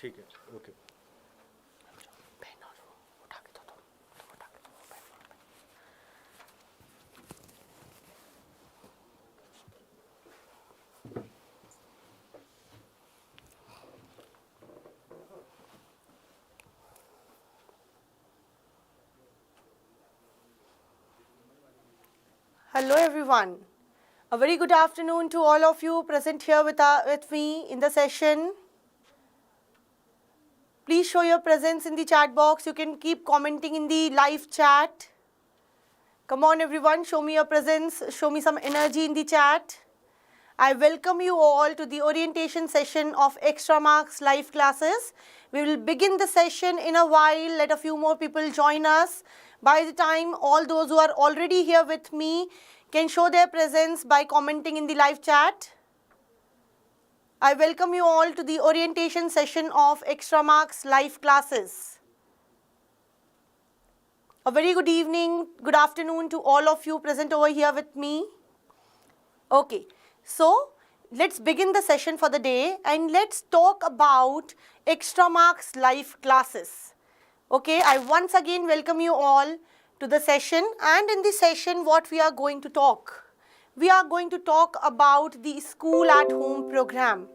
ठीक है, okay. Hello everyone. A very good afternoon to all of you present here with me in the session. Please show your presence in the chat box. You can keep commenting in the live chat. Come on everyone, show me your presence, show me some energy in the chat. I welcome you all to the orientation session of Extramarks Live Classes. We will begin the session in a while. Let a few more people join us. By the time all those who are already here with me can show their presence by commenting in the live chat. I welcome you all to the orientation session of Extramarks Live Classes. A very good evening, good afternoon to all of you present over here with me. Okay, so let's begin the session for the day and let's talk about Extramarks Live Classes. Okay, I once again welcome you all to the session, and in this session what we are going to talk? We are going to talk about the School at Home program.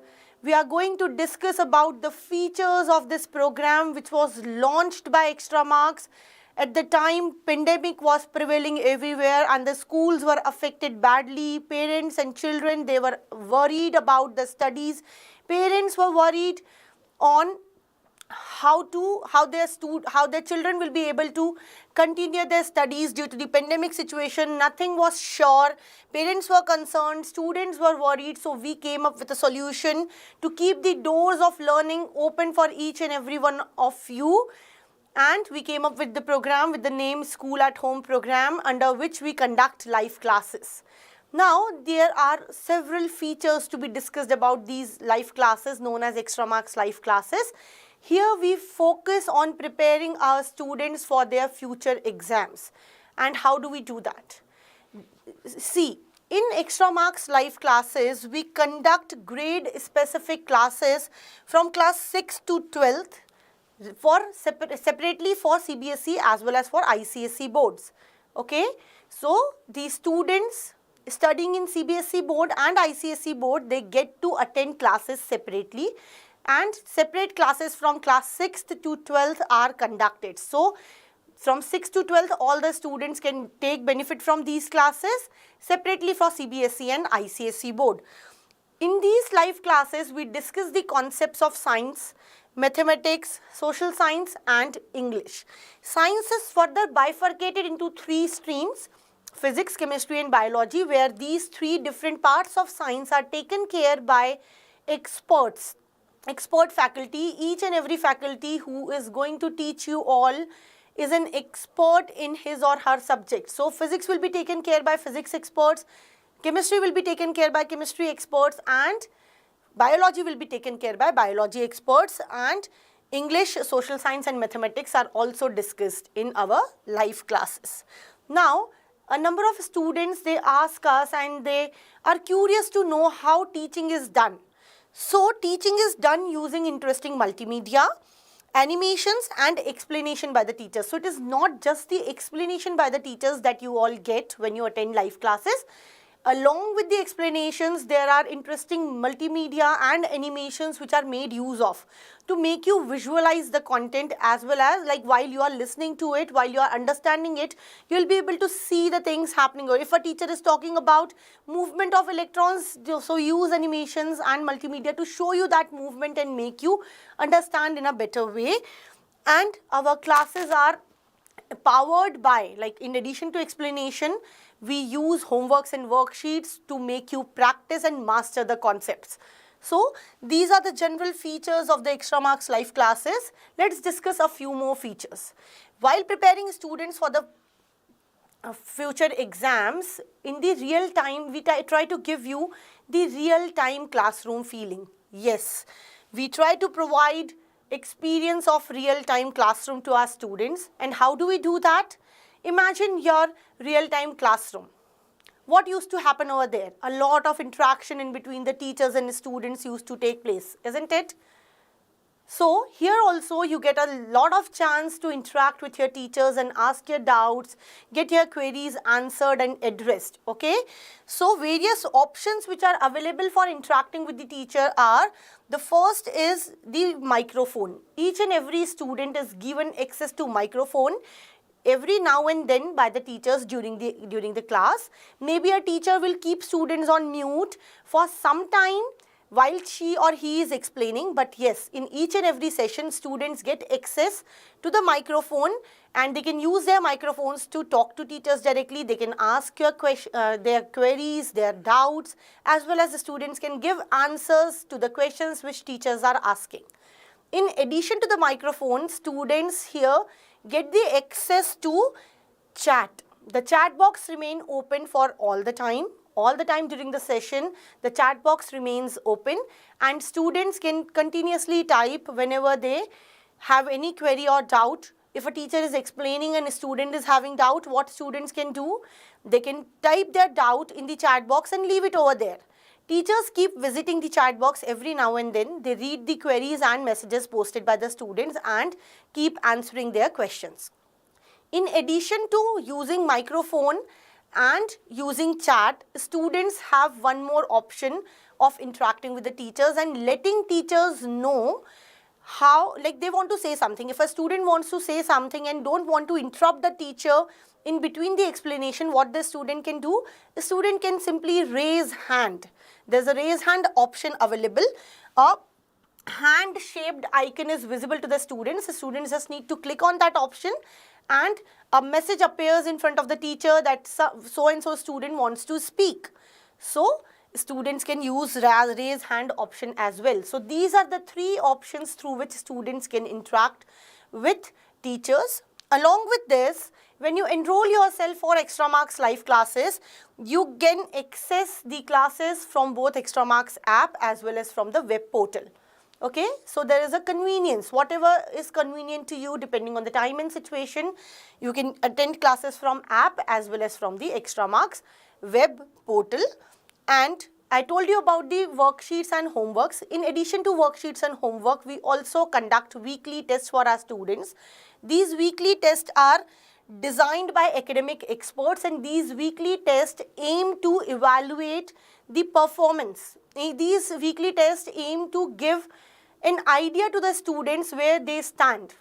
We are going to discuss about the features of this program which was launched by Extramarks. At the time, pandemic was prevailing everywhere and the schools were affected badly. Parents and children, they were worried about the studies. Parents were worried on how their children will be able to continue their studies due to the pandemic situation. Nothing was sure. Parents were concerned, students were worried, so we came up with a solution to keep the doors of learning open for each and every one of you. And we came up with the program with the name School at Home program, under which we conduct live classes. Now, there are several features to be discussed about these live classes known as Extramarks Live Classes. Here we focus on preparing our students for their future exams. And how do we do that? See, in Extramarks Live Classes, we conduct grade-specific classes from class 6th to 12th separately for CBSE as well as for ICSE boards. Okay, so the students studying in CBSE board and ICSE board, they get to attend classes separately, and separate classes from class 6th to 12th are conducted. So from 6th to 12th, all the students can take benefit from these classes separately for CBSE and ICSE board. In these live classes, we discuss the concepts of science, mathematics, social science and English. Science is further bifurcated into 3 streams: physics, chemistry and biology, where these 3 different parts of science are taken care by experts, expert faculty. Each and every faculty who is going to teach you all is an expert in his or her subject. So physics will be taken care by physics experts, chemistry will be taken care by chemistry experts, and biology will be taken care by biology experts, and English, social science and mathematics are also discussed in our live classes. Now, a number of students, they ask us and they are curious to know how teaching is done. So, teaching is done using interesting multimedia, animations and explanation by the teachers. So, it is not just the explanation by the teachers that you all get when you attend live classes. Along with the explanations, there are interesting multimedia and animations which are made use of to make you visualize the content, as well as like while you are listening to it, while you are understanding it, you will be able to see the things happening. Or if a teacher is talking about movement of electrons, so use animations and multimedia to show you that movement and make you understand in a better way. And our classes are powered by, like, in addition to explanation, we use homeworks and worksheets to make you practice and master the concepts. So these are the general features of the Extramarks Live Classes. Let's discuss a few more features. While preparing students for the future exams, in the real time, we try to give you the real time classroom feeling. Yes, we try to provide experience of real time classroom to our students. And how do we do that? Imagine your real time classroom. What used to happen over there? A lot of interaction in between the teachers and the students used to take place, isn't it? So here also you get a lot of chance to interact with your teachers and ask your doubts, get your queries answered and addressed, okay. So various options which are available for interacting with the teacher are, the first is the microphone. Each and every student is given access to microphone every now and then by the teachers during the class. Maybe a teacher will keep students on mute for some time while she or he is explaining, but yes, in each and every session students get access to the microphone and they can use their microphones to talk to teachers directly. They can ask their queries, their doubts, as well as the students can give answers to the questions which teachers are asking. In addition to the microphone, students here get the access to chat. The chat box remain open for all the time during the session. The chat box remains open and students can continuously type whenever they have any query or doubt. If a teacher is explaining and a student is having doubt, what students can do? They can type their doubt in the chat box and leave it over there. Teachers keep visiting the chat box every now and then. They read the queries and messages posted by the students and keep answering their questions. In addition to using microphone and using chat, students have one more option of interacting with the teachers and letting teachers know how, like they want to say something. If a student wants to say something and don't want to interrupt the teacher in between the explanation, what the student can do? The student can simply raise hand. There's a raise hand option available. A hand-shaped icon is visible to the students. The students just need to click on that option and a message appears in front of the teacher that so-and-so student wants to speak. So students can use raise hand option as well. So these are the three options through which students can interact with teachers. Along with this, when you enroll yourself for Extramarks live classes, you can access the classes from both Extramarks app as well as from the web portal. Okay, so there is a convenience, whatever is convenient to you depending on the time and situation. You can attend classes from app as well as from the Extramarks web portal. And I told you about the worksheets and homeworks. In addition to worksheets and homework, we also conduct weekly tests for our students. These weekly tests are designed by academic experts and these weekly tests aim to evaluate the performance. These weekly tests aim to give an idea to the students where they stand.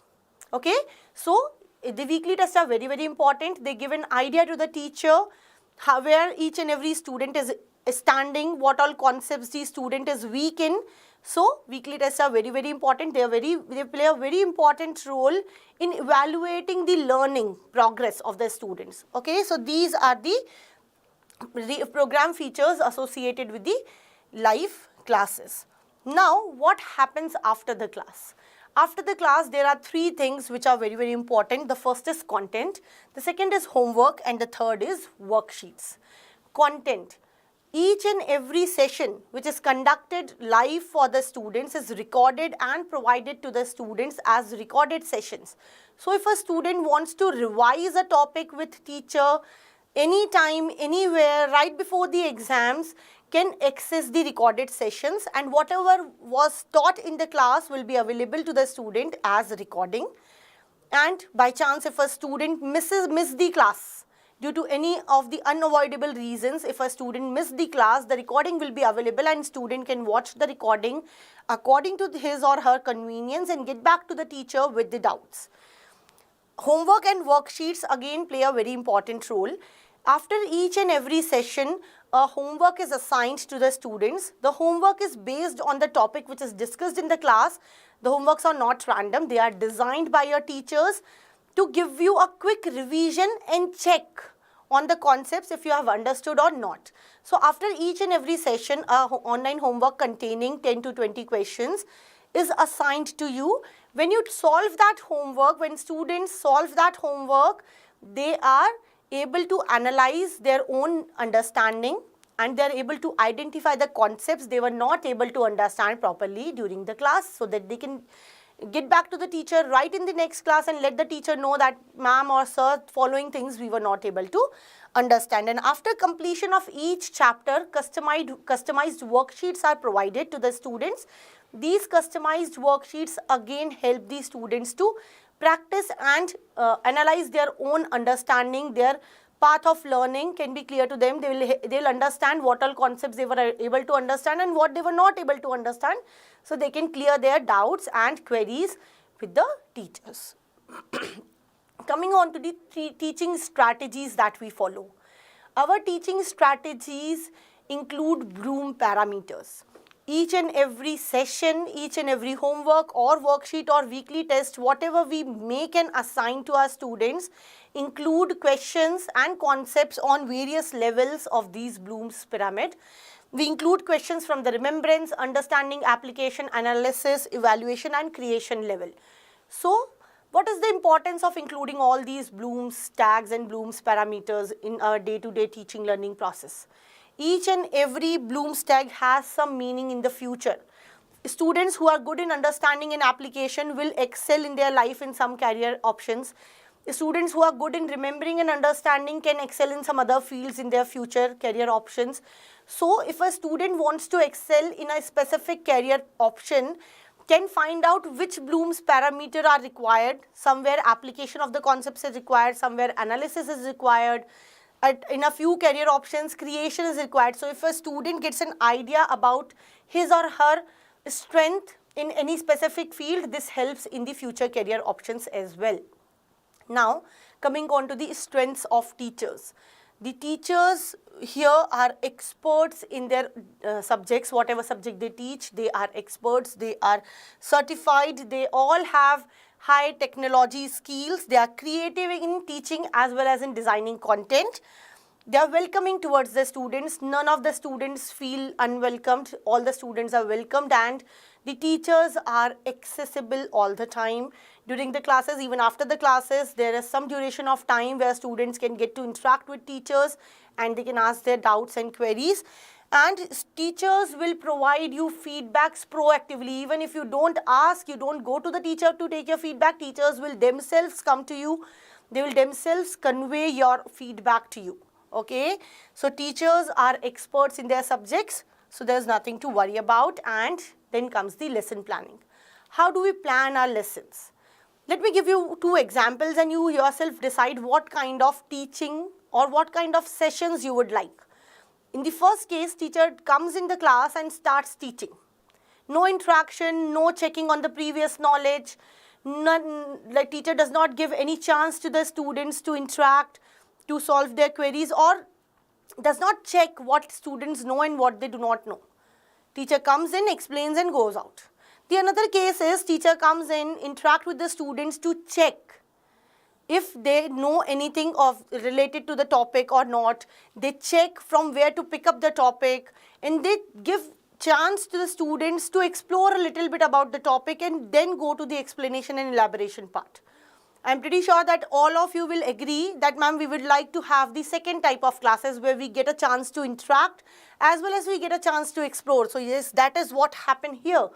Okay, so the weekly tests are very, very important. They give an idea to the teacher where each and every student is standing, what all concepts the student is weak in. So weekly tests are very, very important. They play a very important role in evaluating the learning progress of the students. Okay, so these are the program features associated with the live classes. Now, what happens after the class? After the class, there are three things which are very, very important. The first is content, the second is homework, and the third is worksheets. Content. Each and every session which is conducted live for the students is recorded and provided to the students as recorded sessions. So if a student wants to revise a topic with teacher anytime, anywhere, right before the exams, can access the recorded sessions and whatever was taught in the class will be available to the student as recording. And by chance, if a student miss the class due to any of the unavoidable reasons, if a student missed the class, the recording will be available and student can watch the recording according to his or her convenience and get back to the teacher with the doubts. Homework and worksheets again play a very important role. After each and every session, a homework is assigned to the students. The homework is based on the topic which is discussed in the class. The homeworks are not random. They are designed by your teachers to give you a quick revision and check on the concepts if you have understood or not. So after each and every session, online homework containing 10 to 20 questions is assigned to you. When you solve that homework, when students solve that homework, they are able to analyze their own understanding and they are able to identify the concepts they were not able to understand properly during the class, so that they can get back to the teacher right in the next class and let the teacher know that ma'am or sir, following things we were not able to understand. And after completion of each chapter, customized worksheets are provided to the students. These customized worksheets again help the students to practice and analyze their own understanding. Their path of learning can be clear to them. They'll understand what all concepts they were able to understand and what they were not able to understand, so they can clear their doubts and queries with the teachers. Coming on to the teaching strategies that we follow. Our teaching strategies include Bloom parameters. Each and every session, each and every homework or worksheet or weekly test, whatever we make and assign to our students, include questions and concepts on various levels of these Bloom's pyramid. We include questions from the remembrance, understanding, application, analysis, evaluation and creation level. So, what is the importance of including all these Bloom's tags and Bloom's parameters in our day-to-day teaching learning process? Each and every Bloom's tag has some meaning in the future. Students who are good in understanding and application will excel in their life in some career options. Students who are good in remembering and understanding can excel in some other fields in their future career options. So, if a student wants to excel in a specific career option, can find out which Bloom's parameter are required. Somewhere application of the concepts is required, somewhere analysis is required. In a few career options, creation is required. So if a student gets an idea about his or her strength in any specific field, this helps in the future career options as well. Now, coming on to the strengths of teachers. The teachers here are experts in their subjects, whatever subject they teach, they are experts, they are certified, they all have high technology skills, they are creative in teaching as well as in designing content. They are welcoming towards the students. None of the students feel unwelcomed. All the students are welcomed, and the teachers are accessible all the time. During the classes, even after the classes, there is some duration of time where students can get to interact with teachers and they can ask their doubts and queries. And teachers will provide you feedbacks proactively. Even if you don't ask, you don't go to the teacher to take your feedback, teachers will themselves come to you. They will themselves convey your feedback to you. Okay, so teachers are experts in their subjects, so there's nothing to worry about. And then comes the lesson planning. How do we plan our lessons? Let me give you two examples and you yourself decide what kind of teaching or what kind of sessions you would like. In the first case, teacher comes in the class and starts teaching. No interaction, no checking on the previous knowledge. The teacher does not give any chance to the students to interact, to solve their queries, or does not check what students know and what they do not know. Teacher comes in, explains and goes out. The another case is teacher comes in, interact with the students to check if they know anything related to the topic or not. They check from where to pick up the topic, and they give chance to the students to explore a little bit about the topic and then go to the explanation and elaboration part. I'm pretty sure that all of you will agree that, ma'am, we would like to have the second type of classes where we get a chance to interact as well as we get a chance to explore. So yes, that is what happened here.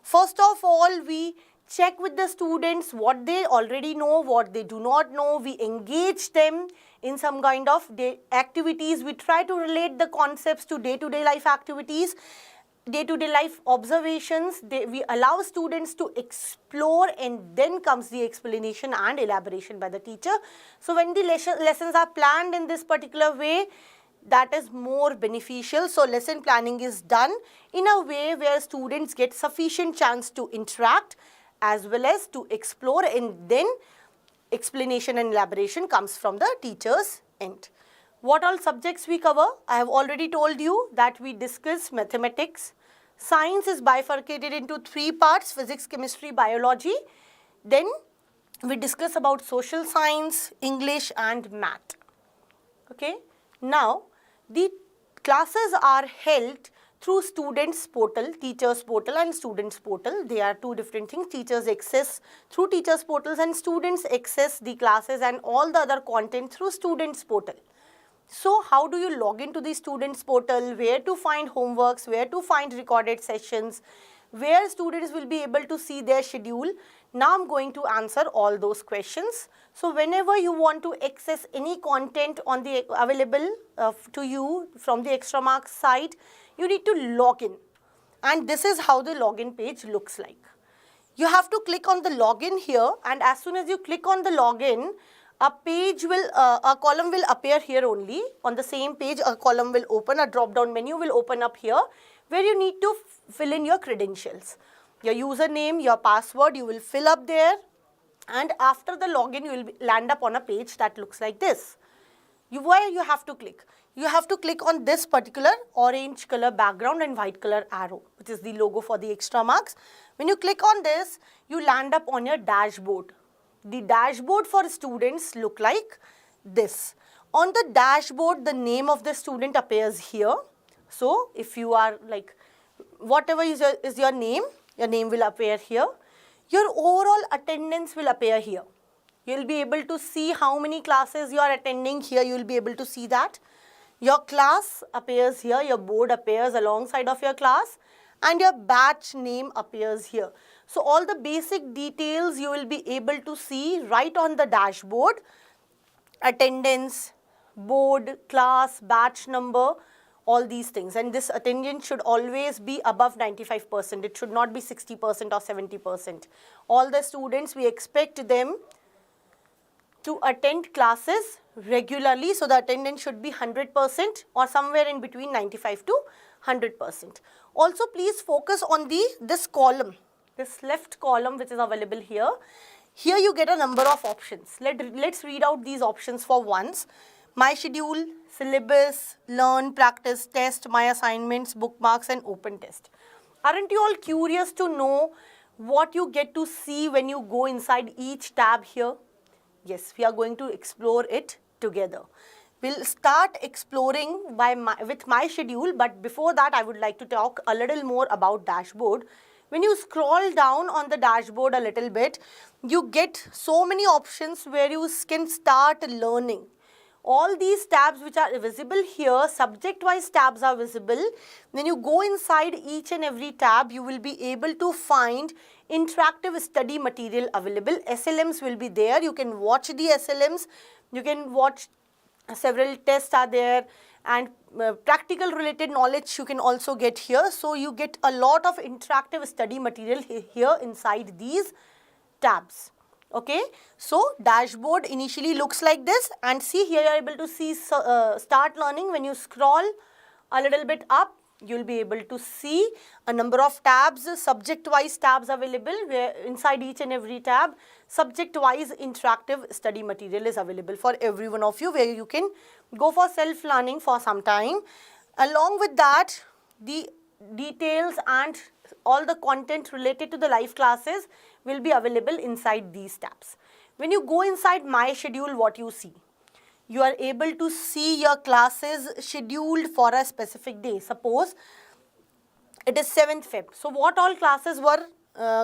First of all, we check with the students what they already know, what they do not know. We engage them in some kind of activities. We try to relate the concepts to day-to-day life activities, day-to-day life observations. We allow students to explore, and then comes the explanation and elaboration by the teacher. So when the lessons are planned in this particular way, that is more beneficial. So lesson planning is done in a way where students get sufficient chance to interact as well as to explore, and then explanation and elaboration comes from the teacher's end. What all subjects we cover? I have already told you that we discuss mathematics. Science is bifurcated into three parts: physics, chemistry, biology. Then we discuss about social science, English and math. Okay. Now, the classes are held through students portal, teachers portal and students portal. They are two different things. Teachers access through teachers portals and students access the classes and all the other content through students portal. So how do you log into the students portal? Where to find homeworks, where to find recorded sessions, where students will be able to see their schedule? Now I'm going to answer all those questions. So whenever you want to access any content on the available to you from the Extramarks site, you need to log in. And this is how the login page looks like. You have to click on the login here, and as soon as you click on the login, a column will appear here only. On the same page, a column will open, a drop-down menu will open up here, where you need to fill in your credentials. Your username, your password, you will fill up there, and after the login, you will land up on a page that looks like this. Where you have to click? You have to click on this particular orange color background and white color arrow, which is the logo for the Extramarks. When you click on this, you land up on your dashboard. The dashboard for students look like this. On the dashboard, the name of the student appears here. So if you are like, whatever is your name will appear here. Your overall attendance will appear here. You will be able to see how many classes you are attending here. You will be able to see that. Your class appears here. Your board appears alongside of your class. And your batch name appears here. So all the basic details you will be able to see right on the dashboard. Attendance, board, class, batch number, all these things. And this attendance should always be above 95%. It should not be 60% or 70%. All the students, we expect them to attend classes regularly. So the attendance should be 100% or somewhere in between 95 to 100%. Also, please focus on this column, this left column which is available here. Here you get a number of options. Let's read out these options for once. My schedule, syllabus, learn, practice, test, my assignments, bookmarks and open test. Aren't you all curious to know what you get to see when you go inside each tab here? Yes, we are going to explore it together. We'll start exploring with my schedule, but before that I would like to talk a little more about dashboard. When you scroll down on the dashboard a little bit, you get so many options where you can start learning. All these tabs which are visible here, subject-wise tabs are visible. When you go inside each and every tab, you will be able to find interactive study material available. SLMs will be there. You can watch the SLMs. You can watch several tests are there, and practical related knowledge you can also get here. So you get a lot of interactive study material here inside these tabs. Okay, so dashboard initially looks like this, and see here you are able to see start learning. When you scroll a little bit up, you will be able to see a number of tabs, subject-wise tabs available, where inside each and every tab, subject-wise interactive study material is available for every one of you, where you can go for self-learning for some time. Along with that, the details and all the content related to the live classes will be available inside these tabs. When you go inside my schedule, what you see? You are able to see your classes scheduled for a specific day. Suppose it is 7th Feb. So what all classes were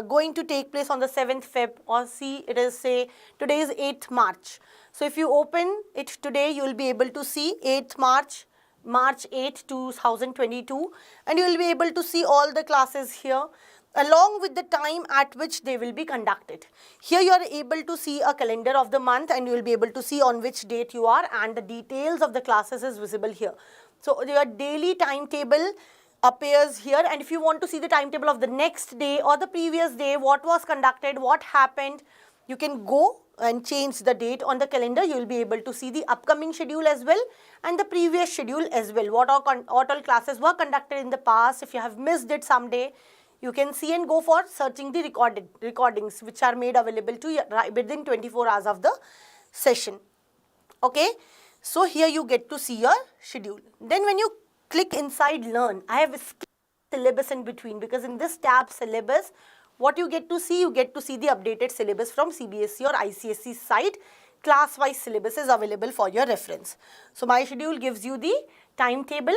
going to take place on the 7th Feb, or see it is say today is 8th March. So if you open it today, you will be able to see 8th March, March 8, 2022, and you will be able to see all the classes here along with the time at which they will be conducted. Here you are able to see a calendar of the month, and you will be able to see on which date you are, and the details of the classes is visible here. So your daily timetable appears here, and if you want to see the timetable of the next day or the previous day, what was conducted, what happened, you can go and change the date on the calendar. You will be able to see the upcoming schedule as well and the previous schedule as well. What all classes were conducted in the past. If you have missed it someday, you can see and go for searching the recordings which are made available to you within 24 hours of the session. Okay, so here you get to see your schedule. Then when you click inside learn, I have skipped syllabus in between, because in this tab syllabus, what you get to see the updated syllabus from CBSE or ICSE site. Class-wise syllabus is available for your reference. So my schedule gives you the timetable,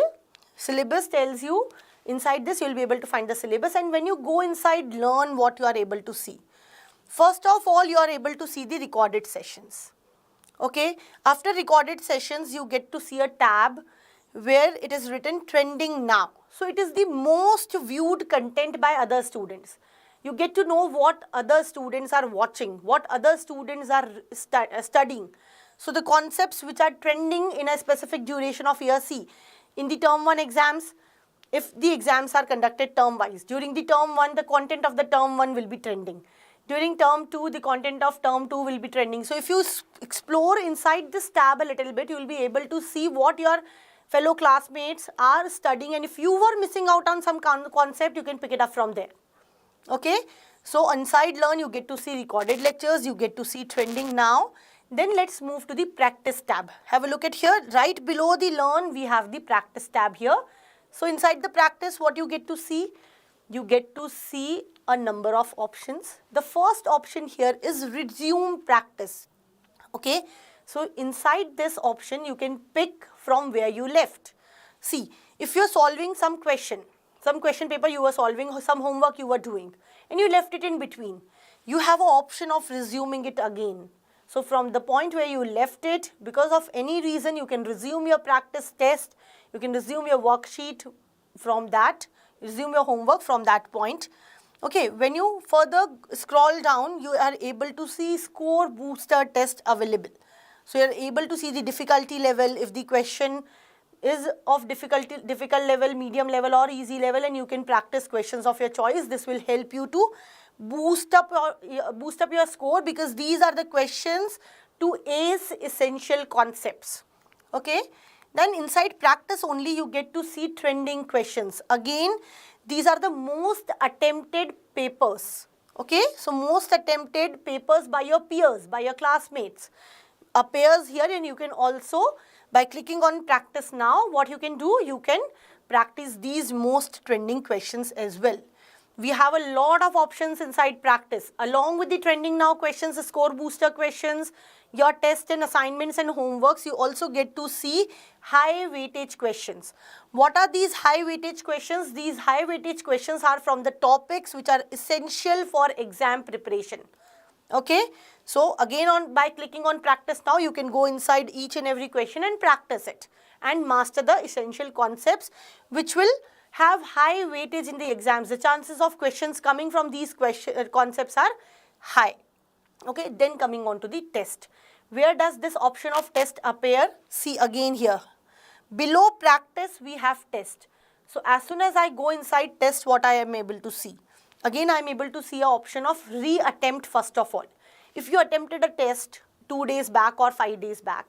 syllabus tells you. Inside this, you will be able to find the syllabus, and when you go inside learn, what you are able to see. First of all, you are able to see the recorded sessions. Okay, after recorded sessions, you get to see a tab where it is written trending now. So it is the most viewed content by other students. You get to know what other students are watching, what other students are studying. So the concepts which are trending in a specific duration of year C. In the term 1 exams, if the exams are conducted term wise, during the term 1, the content of the term 1 will be trending. During term 2, the content of term 2 will be trending. So if you explore inside this tab a little bit, you will be able to see what your fellow classmates are studying, and if you were missing out on some concept, you can pick it up from there. Okay, so inside Learn, you get to see recorded lectures, you get to see trending now. Then let's move to the practice tab. Have a look at here. Right below the Learn, we have the practice tab here. So inside the practice, what you get to see? You get to see a number of options. The first option here is resume practice. Okay, so inside this option, you can pick from where you left. See, if you're solving some question paper you were solving, some homework you were doing, and you left it in between, you have an option of resuming it again. So from the point where you left it, because of any reason, you can resume your practice test, you can resume your worksheet from that, resume your homework from that point. Okay, when you further scroll down, you are able to see score booster test available. So you are able to see the difficulty level, if the question is of difficult level, medium level or easy level, and you can practice questions of your choice. This will help you to boost up your score, because these are the questions to ace essential concepts. Okay, then inside practice only, you get to see trending questions. Again, these are the most attempted papers. Okay, so most attempted papers by your peers, by your classmates appears here, and you can also, by clicking on practice now, what you can do, you can practice these most trending questions as well. We have a lot of options inside practice. Along with the trending now questions, the score booster questions, your test and assignments and homeworks, you also get to see high weightage questions. What are these high weightage questions? These high weightage questions are from the topics which are essential for exam preparation. Okay, so again, by clicking on practice now, you can go inside each and every question and practice it and master the essential concepts which will have high weightage in the exams. The chances of questions coming from these concepts are high. Okay, then coming on to the test. Where does this option of test appear? See again here. Below practice, we have test. So as soon as I go inside test, what I am able to see? Again, I am able to see an option of re-attempt first of all. If you attempted a test 2 days back or 5 days back,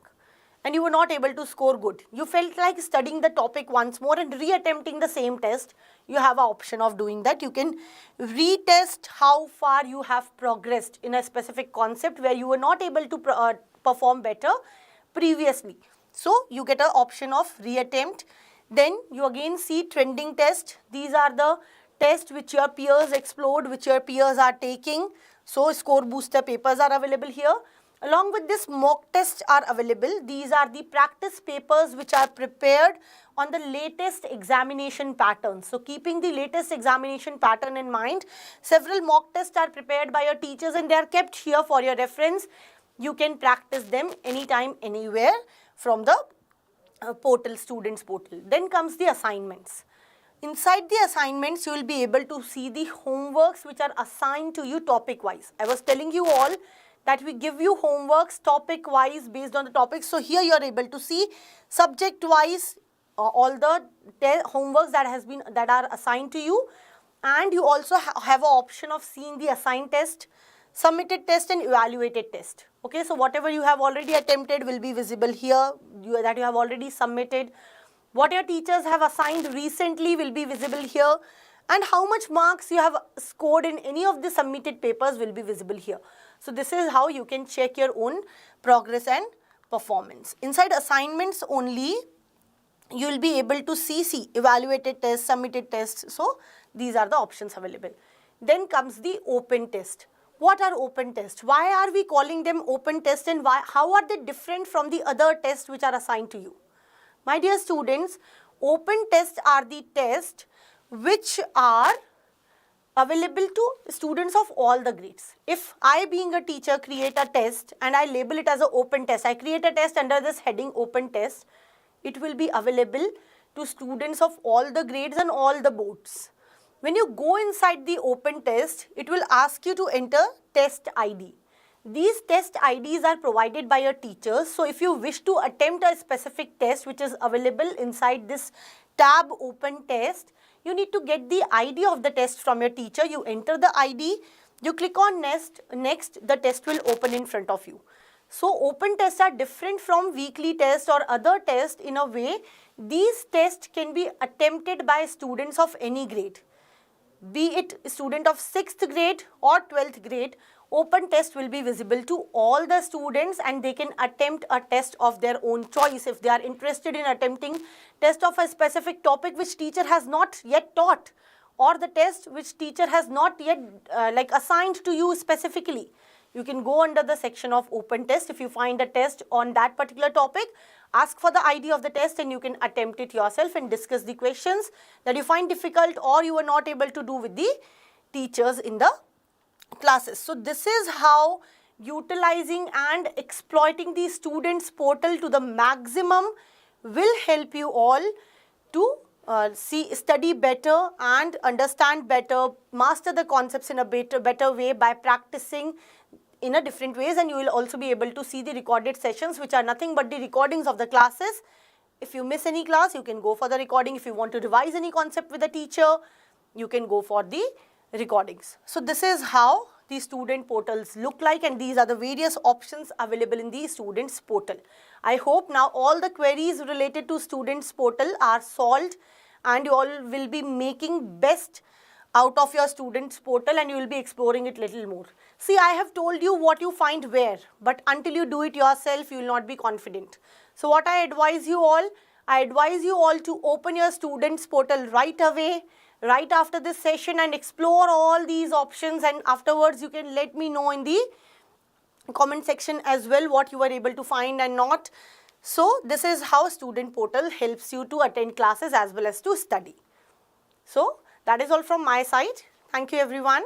and you were not able to score good, you felt like studying the topic once more and re-attempting the same test, you have an option of doing that. You can retest how far you have progressed in a specific concept where you were not able to perform better previously. So you get an option of re-attempt. Then you again see trending test. These are the tests which your peers explored, which your peers are taking. So score booster papers are available here. Along with this, mock tests are available. These are the practice papers which are prepared on the latest examination pattern. So keeping the latest examination pattern in mind, several mock tests are prepared by your teachers and they are kept here for your reference. You can practice them anytime, anywhere from the portal, students portal. Then comes the assignments. Inside the assignments, you will be able to see the homeworks which are assigned to you topic wise. I was telling you all that we give you homeworks topic wise based on the topics. So here you are able to see subject wise all the homeworks that are assigned to you, and you also have an option of seeing the assigned test, submitted test and evaluated test. Okay, so whatever you have already attempted will be visible here, that you have already submitted. What your teachers have assigned recently will be visible here, and how much marks you have scored in any of the submitted papers will be visible here. So this is how you can check your own progress and performance. Inside assignments only, you will be able to see evaluated tests, submitted tests. So these are the options available. Then comes the open test. What are open tests? Why are we calling them open tests, and how are they different from the other tests which are assigned to you? My dear students, open tests are the tests which are available to students of all the grades. If I, being a teacher, create a test and I label it as an open test, I create a test under this heading open test, it will be available to students of all the grades and all the boards. When you go inside the open test, it will ask you to enter test ID. These test IDs are provided by your teachers. So if you wish to attempt a specific test which is available inside this tab open test, you need to get the ID of the test from your teacher. You enter the ID, you click on next, the test will open in front of you. So open tests are different from weekly tests or other tests in a way. These tests can be attempted by students of any grade. Be it student of 6th grade or 12th grade, open test will be visible to all the students and they can attempt a test of their own choice if they are interested in attempting test of a specific topic which teacher has not yet taught, or the test which teacher has not yet assigned to you specifically. You can go under the section of open test. If you find a test on that particular topic, ask for the ID of the test and you can attempt it yourself and discuss the questions that you find difficult or you are not able to do with the teachers in the classes. So this is how utilizing and exploiting the students portal to the maximum will help you all to study better and understand better, master the concepts in a better way by practicing in a different ways, and you will also be able to see the recorded sessions which are nothing but the recordings of the classes. If you miss any class, you can go for the recording. If you want to revise any concept with the teacher, you can go for the recordings. So this is how the student portals look like, and these are the various options available in the students portal. I hope now all the queries related to students portal are solved and you all will be making best out of your students portal and you will be exploring it little more. See, I have told you what you find where, but until you do it yourself, you will not be confident. So what I advise you all to open your students portal right away, right after this session, and explore all these options, and afterwards you can let me know in the comment section as well what you were able to find and not. So this is how student portal helps you to attend classes as well as to study. So that is all from my side. Thank you everyone.